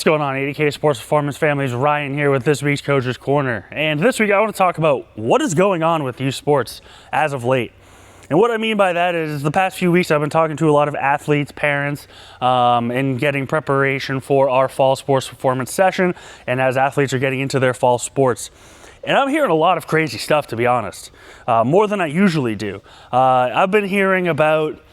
going on, 80K Sports Performance families? Ryan here with this week's Coach's Corner. And this week I want to talk about what is going on with youth sports as of late. And what I mean by that is the past few weeks I've been talking to a lot of athletes, parents, and getting preparation for our fall sports performance session, and as athletes are getting into their fall sports. And I'm hearing a lot of crazy stuff, to be honest, more than I usually do. I've been hearing about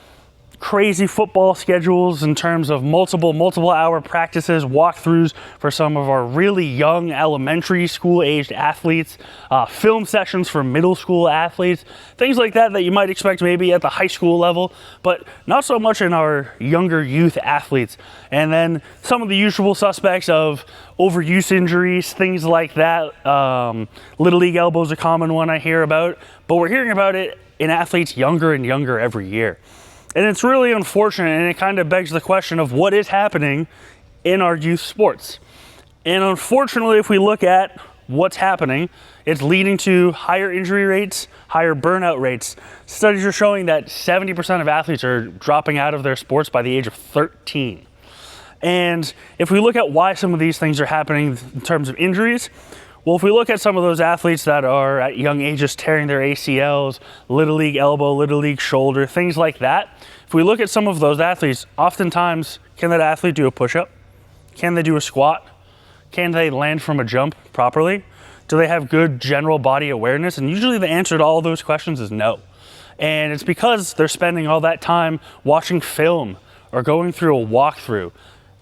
crazy football schedules in terms of multiple hour practices, walkthroughs for some of our really young elementary school aged athletes, film sessions for middle school athletes, things like that you might expect maybe at the high school level, but not so much in our younger youth athletes. And then some of the usual suspects of overuse injuries, things like that. Little league elbow is a common one I hear about, but we're hearing about it in athletes younger and younger every year. And it's really unfortunate, and it kind of begs the question of what is happening in our youth sports. And unfortunately, if we look at what's happening, it's leading to higher injury rates, higher burnout rates. Studies are showing that 70% of athletes are dropping out of their sports by the age of 13. And if we look at why some of these things are happening in terms of injuries, well, if we look at some of those athletes that are at young ages tearing their ACLs, little league elbow, little league shoulder, things like that, if we look at some of those athletes, oftentimes, can that athlete do a push-up? Can they do a squat? Can they land from a jump properly? Do they have good general body awareness? And usually the answer to all those questions is no. And it's because they're spending all that time watching film or going through a walkthrough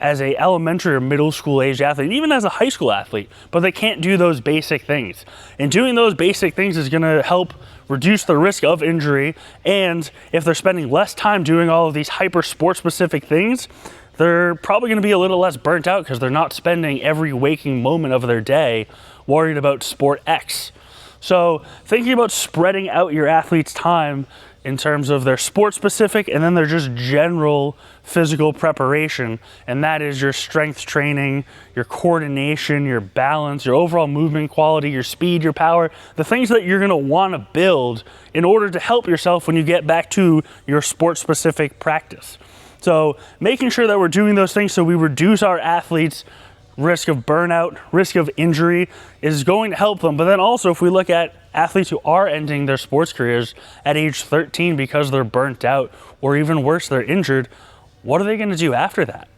as a elementary or middle school age athlete, even as a high school athlete, but they can't do those basic things. And doing those basic things is gonna help reduce the risk of injury. And if they're spending less time doing all of these hyper sport specific things, they're probably gonna be a little less burnt out because they're not spending every waking moment of their day worried about sport X. So thinking about spreading out your athlete's time in terms of their sport specific and then their just general physical preparation, and that is your strength training, your coordination, your balance, your overall movement quality, your speed, your power, the things that you're going to want to build in order to help yourself when you get back to your sport specific practice. So making sure that we're doing those things so we reduce our athletes' risk of burnout, risk of injury is going to help them. But then also if we look at athletes who are ending their sports careers at age 13 because they're burnt out, or even worse, they're injured, what are they going to do after that?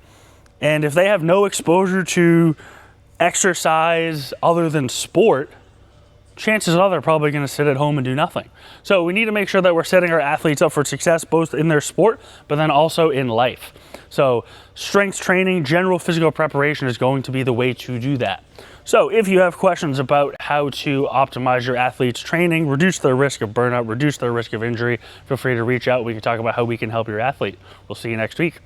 And if they have no exposure to exercise other than sport, chances are they're probably going to sit at home and do nothing. So we need to make sure that we're setting our athletes up for success both in their sport, but then also in life. So strength training, general physical preparation is going to be the way to do that. So if you have questions about how to optimize your athletes' training, reduce their risk of burnout, reduce their risk of injury, feel free to reach out. We can talk about how we can help your athlete. We'll see you next week.